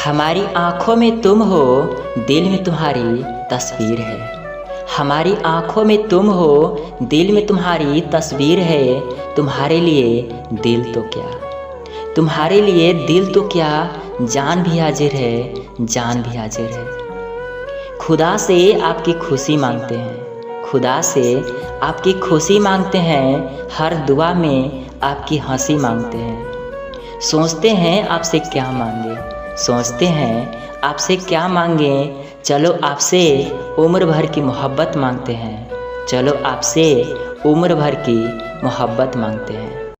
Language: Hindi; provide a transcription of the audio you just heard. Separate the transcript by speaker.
Speaker 1: हमारी आँखों में तुम हो, दिल में तुम्हारी तस्वीर है। हमारी आँखों में तुम हो, दिल में तुम्हारी तस्वीर है। तुम्हारे लिए दिल तो क्या, तुम्हारे लिए दिल तो क्या, जान भी हाजिर है, जान भी हाजिर है। खुदा से आपकी खुशी मांगते हैं, खुदा से आपकी खुशी मांगते हैं। हर दुआ में आपकी हंसी मांगते हैं। सोचते हैं आपसे क्या मांगे, सोचते हैं आपसे क्या मांगे। चलो आपसे उम्र भर की मोहब्बत मांगते हैं, चलो आपसे उम्र भर की मोहब्बत मांगते हैं।